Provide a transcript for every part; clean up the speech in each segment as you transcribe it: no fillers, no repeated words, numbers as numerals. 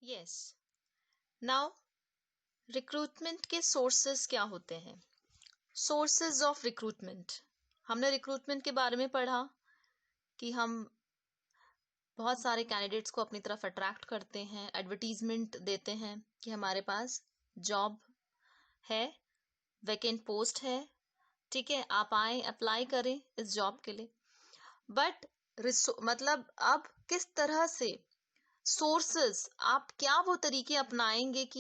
Yes. Now recruitment के sources क्या होते हैं? सोर्सेज ऑफ रिक्रूटमेंट, हमने रिक्रूटमेंट के बारे में पढ़ा कि हम बहुत सारे कैंडिडेट्स को अपनी तरफ अट्रैक्ट करते हैं, एडवर्टीजमेंट देते हैं कि हमारे पास जॉब है, वैकेंट पोस्ट है, ठीक है, आप आए, अप्लाई करें इस जॉब के लिए। बट मतलब अब किस तरह से सोर्सेस, आप क्या वो तरीके अपनाएंगे कि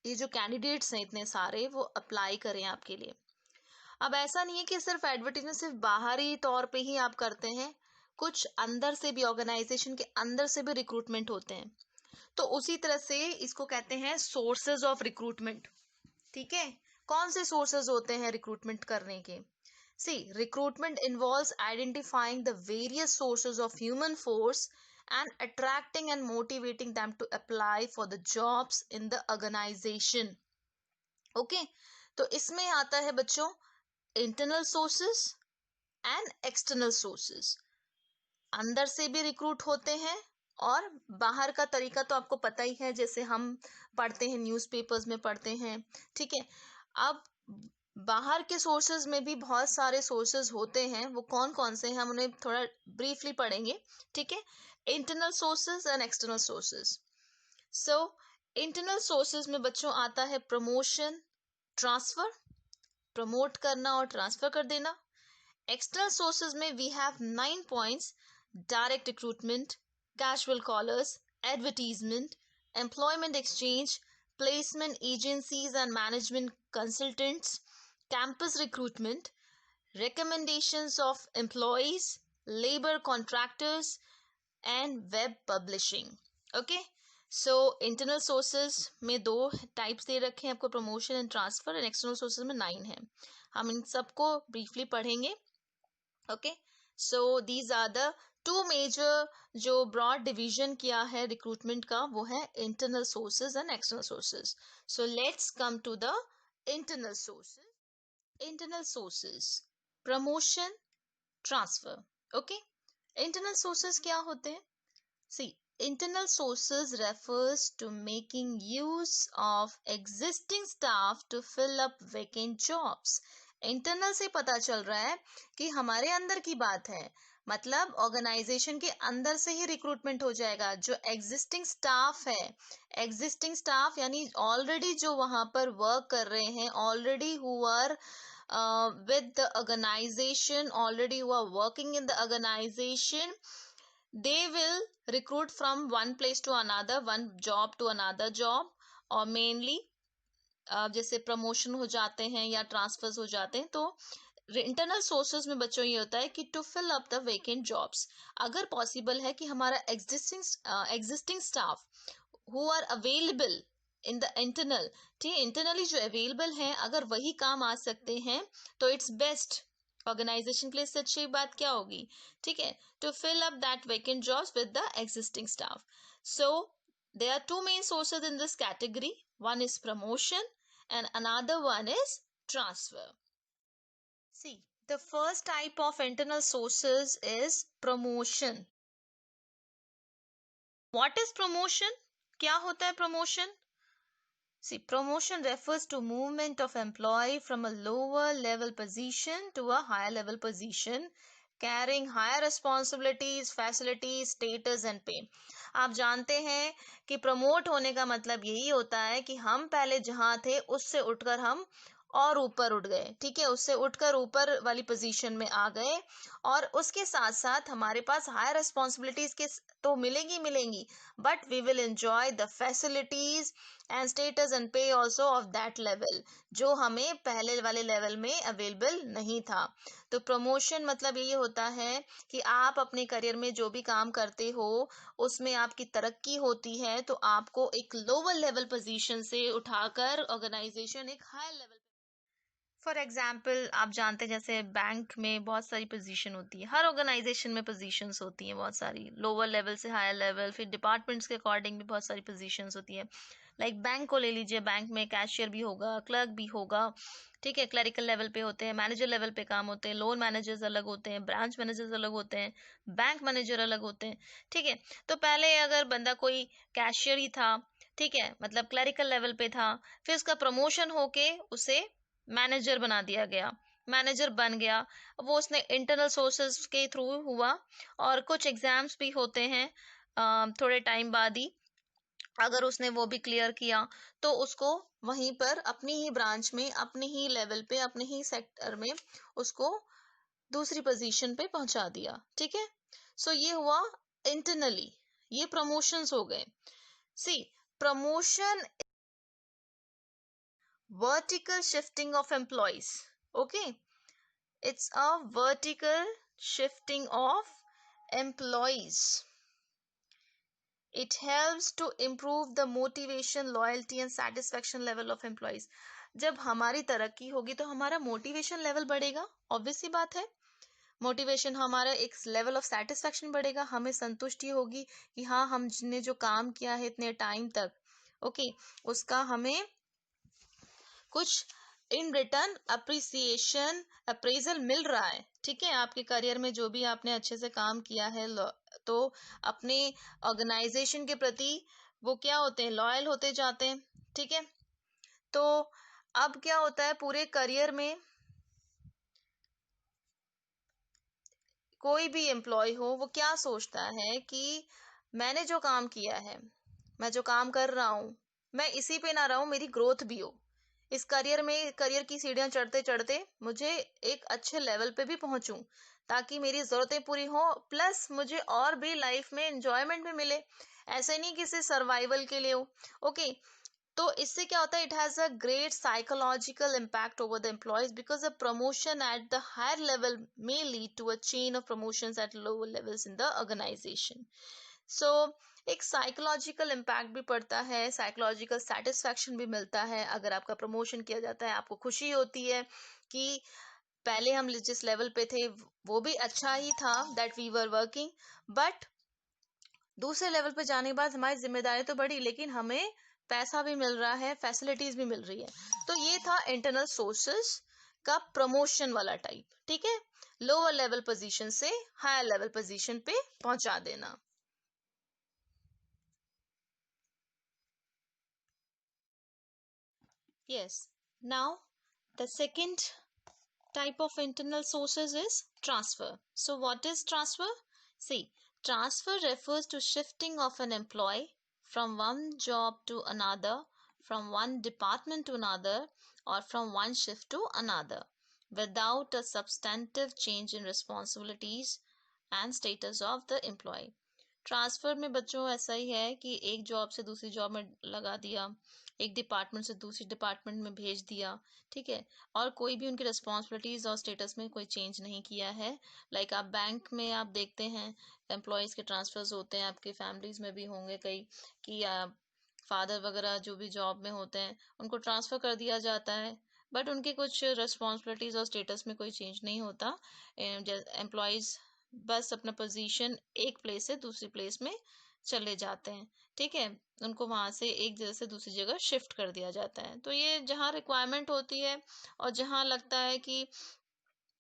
ये जो कैंडिडेट्स हैं इतने सारे वो अप्लाई करें आपके लिए। अब ऐसा नहीं है कि सिर्फ एडवर्टीजमेंट सिर्फ बाहरी तौर पे ही आप करते हैं, कुछ अंदर से भी, ऑर्गेनाइजेशन के अंदर से भी रिक्रूटमेंट होते हैं। तो उसी तरह से इसको कहते हैं सोर्सेज ऑफ रिक्रूटमेंट। ठीक है, कौन से सोर्सेज होते हैं रिक्रूटमेंट करने के? See, recruitment involves identifying the various sources of human force and attracting and motivating them to apply for the jobs in the organization. Okay, तो इसमें आता है बच्चों internal sources and external sources. अंदर से भी रिक्रूट होते हैं और बाहर का तरीका तो आपको पता ही है, जैसे हम पढ़ते हैं न्यूज़पेपर्स में पढ़ते हैं। ठीक है, अब बाहर के सोर्सेज में भी बहुत सारे सोर्सेज होते हैं, वो कौन कौन से हैं हम उन्हें थोड़ा ब्रीफली पढ़ेंगे। ठीक है, internal sources and external sources. So internal sources में बच्चों आता है प्रमोशन, ट्रांसफर, प्रमोट करना और ट्रांसफर कर देना। एक्सटर्नल सोर्सेज में we have 9 points: direct recruitment, casual callers, advertisement, employment exchange, placement agencies and management consultants, campus recruitment, recommendations of employees, labor contractors, and web publishing. Okay, so internal sources में 2 types दे रखे हैं आपको, promotion and transfer, and external sources में 9 है। हम इन सबको briefly पढ़ेंगे। Okay, so these are the 2 major जो ब्रॉड डिवीजन किया है रिक्रूटमेंट का, वो है internal sources and external sources. So let's come to the internal sources. Internal sources, promotion, transfer. Okay, internal sources क्या होते हैं? See, internal sources refers to making use of existing staff to fill up vacant jobs. Internal से पता चल रहा है कि हमारे अंदर की बात है, मतलब ऑर्गेनाइजेशन के अंदर से ही रिक्रूटमेंट हो जाएगा। जो एग्जिस्टिंग स्टाफ है, एग्जिस्टिंग स्टाफ यानी ऑलरेडी जो वहां पर वर्क कर रहे हैं, already who are with the organization, already who are working in the organization, they will recruit from one place to another, one job to another job, और mainly जैसे promotion हो जाते हैं या ट्रांसफर्स हो जाते हैं। तो इंटरनल सोर्सेज में बच्चों ये होता है कि to fill up the vacant jobs, अगर पॉसिबल है कि हमारा existing staff who are available in the internal, ठीक है, इंटरनली जो अवेलेबल हैं, अगर वही काम आ सकते हैं तो इट्स बेस्ट। ऑर्गेनाइजेशन के लिए इससे अच्छी बात क्या होगी? ठीक है, to fill up that vacant jobs with the existing staff. So there are 2 main sources in this category. One is promotion and another one is transfer. See, the first type of internal sources is promotion. What is promotion? क्या होता है promotion? See, promotion refers to movement of employee from a lower level position to a higher level position, carrying higher responsibilities, facilities, status and pay. आप जानते हैं कि promote होने का मतलब यही होता है कि हम पहले जहां थे उससे उठकर हम और ऊपर उठ गए। ठीक है, उससे उठकर ऊपर वाली पोजीशन में आ गए, और उसके साथ साथ हमारे पास हायर रिस्पॉन्सिबिलिटीज के तो मिलेंगी, but we will enjoy the facilities and status and pay also of that level, जो हमें पहले वाले लेवल में अवेलेबल नहीं था। तो प्रमोशन मतलब ये होता है कि आप अपने करियर में जो भी काम करते हो उसमें आपकी तरक्की होती है, तो आपको एक लोअर लेवल पोजीशन से उठाकर ऑर्गेनाइजेशन एक हायर लेवल। फॉर एग्जाम्पल, आप जानते हैं जैसे बैंक में बहुत सारी पोजीशन होती है, हर ऑर्गेनाइजेशन में पोजीशंस होती हैं बहुत सारी, लोअर लेवल से हायर लेवल, फिर डिपार्टमेंट्स के अकॉर्डिंग भी बहुत सारी पोजीशंस होती है। लाइक बैंक को ले लीजिए, बैंक में कैशियर भी होगा, क्लर्क भी होगा, ठीक है, क्लरिकल लेवल पे होते हैं, मैनेजर लेवल पे काम होते हैं, लोन मैनेजर्स अलग होते हैं, ब्रांच मैनेजर्स अलग होते हैं, बैंक मैनेजर अलग होते हैं। ठीक है, तो पहले अगर बंदा कोई कैशियर ही था ठीक है, मतलब क्लरिकल लेवल पे था, फिर उसका प्रमोशन होके उसे मैनेजर बना दिया गया, मैनेजर बन गया। वो उसने इंटरनल सोर्सेस के थ्रू हुआ, और कुछ एग्जाम्स भी होते हैं थोड़े टाइम बाद ही, अगर उसने वो भी क्लियर किया तो उसको वहीं पर अपनी ही ब्रांच में, अपने ही लेवल पे, अपने ही सेक्टर में उसको दूसरी पोजीशन पे पहुंचा दिया। ठीक है, सो ये हुआ इंटरनली, ये प्रमोशंस हो गए। सी, promotion, vertical shifting of employees. Okay, it's a vertical shifting of employees. It helps to improve the motivation, loyalty and satisfaction level of employees. जब हमारी तरक्की होगी तो हमारा मोटिवेशन लेवल बढ़ेगा, ऑब्वियस सी बात है। मोटिवेशन, हमारा एक लेवल ऑफ सेटिस्फेक्शन बढ़ेगा, हमें संतुष्टि होगी कि हाँ, हमने जो काम किया है इतने टाइम तक, ओके, उसका हमें कुछ इन रिटर्न अप्रिसिएशन, अप्रेजल मिल रहा है। ठीक है, आपके करियर में जो भी आपने अच्छे से काम किया है, तो अपने ऑर्गेनाइजेशन के प्रति वो क्या होते हैं, लॉयल होते जाते हैं। ठीक है, तो अब क्या होता है, पूरे करियर में कोई भी एम्प्लॉय हो, वो क्या सोचता है कि मैंने जो काम किया है, मैं जो काम कर रहा हूँ, मैं इसी पे ना रहूं, मेरी ग्रोथ भी हो इस करियर में, करियर की सीढ़ियां चढ़ते चढ़ते मुझे एक अच्छे लेवल पे भी पहुंचूं, ताकि मेरी जरूरतें पूरी हो, प्लस मुझे और भी लाइफ में एंजॉयमेंट भी मिले। ऐसे नहीं कि सिर्फ सर्वाइवल के लिए हो। ओके, तो इससे क्या होता है, it has a great psychological impact over the employees, because a promotion at the higher level may lead to a chain of promotions at lower levels in the organisation. So एक psychological impact भी पड़ता है, psychological satisfaction भी मिलता है। अगर आपका promotion किया जाता है, आपको खुशी होती है कि पहले हम जिस लेवल पे थे वो भी अच्छा ही था, that we were working, but दूसरे लेवल पे जाने के बाद हमारी जिम्मेदारी तो बढ़ी, लेकिन हमें पैसा भी मिल रहा है, फैसिलिटीज भी मिल रही है। तो ये था इंटरनल सोर्सेस का प्रमोशन वाला टाइप। ठीक है, लोअर लेवल पोजीशन से हायर लेवल पोजीशन पे पहुंचा देना। Yes. Now, the second type of internal sources is transfer. So, what is transfer? See, transfer refers to shifting of an employee from one job to another, from one department to another, or from one shift to another without a substantive change in responsibilities and status of the employee. Transfer में बच्चों ऐसा ही है कि एक job से दूसरी job में लगा दिया, एक डिपार्टमेंट से दूसरी डिपार्टमेंट में भेज दिया। ठीक है, और कोई भी उनकी रिस्पॉन्सिबिलिटीज और स्टेटस में कोई चेंज नहीं किया है। लाइक आप बैंक में आप देखते हैं एम्प्लॉयज़ के ट्रांसफर्स होते हैं, आपकी फैमिलीज में भी होंगे कई, कि फादर वगैरह जो भी जॉब में होते हैं उनको ट्रांसफ़र कर दिया जाता है, बट उनकी कुछ रिस्पॉन्सिबिलिटीज और स्टेटस में कोई चेंज नहीं होता। एम्प्लॉयज़ बस अपना पोजीशन एक प्लेस से दूसरी प्लेस में चले जाते हैं। ठीक है, उनको वहां से एक जगह से दूसरी जगह शिफ्ट कर दिया जाता है। तो ये जहाँ रिक्वायरमेंट होती है और जहाँ लगता है कि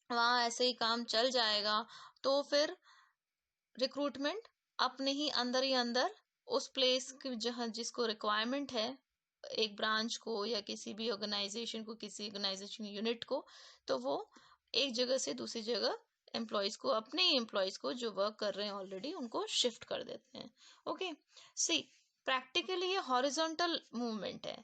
वहाँ ऐसे ही काम चल जाएगा, तो फिर रिक्रूटमेंट अपने ही अंदर उस प्लेस की जहाँ जिसको रिक्वायरमेंट है, एक ब्रांच को या किसी भी ऑर्गेनाइजेशन को, किसी ऑर्गेनाइजेशन यूनिट को, तो वो एक जगह से दूसरी जगह एम्प्लॉयज को, अपने ही एम्प्लॉयज को जो वर्क कर रहे हैं ऑलरेडी, उनको शिफ्ट कर देते हैं। ओके, सी, प्रैक्टिकली ये हॉरिजॉन्टल मूवमेंट है,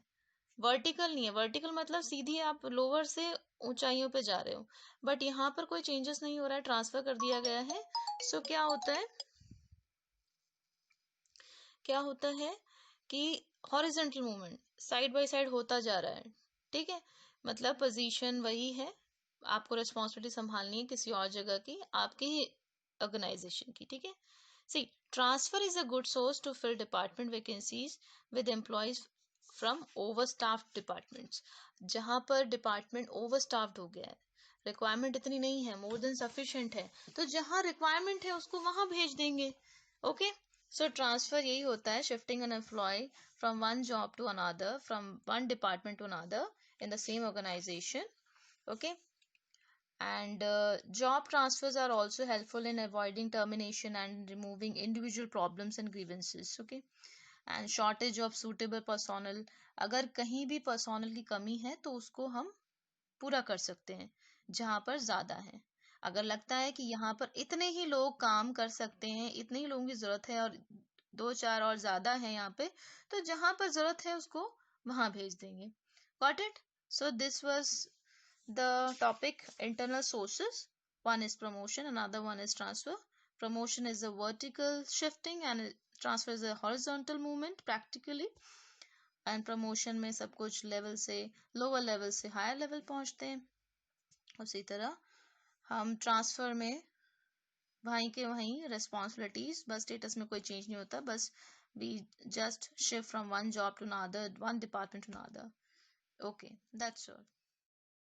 वर्टिकल नहीं है। वर्टिकल मतलब सीधी आप लोअर से ऊंचाइयों पे जा रहे हो, बट यहाँ पर कोई चेंजेस नहीं हो रहा है, ट्रांसफर कर दिया गया है। सो क्या होता है, क्या होता है कि horizontal movement side by side होता जा रहा है। ठीक है, मतलब पोजीशन वही है, आपको रिस्पॉन्सिबिलिटी संभालनी है किसी और जगह की, आपकी ही ऑर्गेनाइजेशन की। ठीक है, see, transfer is a good source to fill department vacancies with employees from overstaffed departments. जहां पर डिपार्टमेंट ओवरस्टाफ्ड हो गया है, रिक्वायरमेंट इतनी नहीं है, मोर देन सफिशिएंट है, तो जहां रिक्वायरमेंट है उसको वहां भेज देंगे। ओके, सो ट्रांसफर यही होता है, shifting an employee from one job to another, from one department to another in the same organisation. Okay, and job transfers are also helpful in avoiding termination and removing individual problems and grievances. Okay, and shortage of suitable personnel, अगर कहीं भी personnel की कमी है तो उसको हम पूरा कर सकते हैं जहां पर ज्यादा है। अगर लगता है कि यहाँ पर इतने ही लोग काम कर सकते हैं, इतने ही लोगों की जरूरत है और दो चार और ज्यादा है यहाँ पे, तो जहां पर जरूरत है उसको वहां भेज देंगे। Got it? So this was the topic internal sources. One is promotion, another one is transfer. Promotion is a vertical shifting and transfer is a horizontal movement practically. And promotion में सब कुछ लेवल से, lower level से higher level पहुंचते हैं। उसी तरह हम ट्रांसफर में वहीं के वहीं रिस्पॉन्सिबिलिटीज, बस स्टेटस में कोई चेंज नहीं होता, बस we just shift from one job to another, one department to another. Okay, that's all.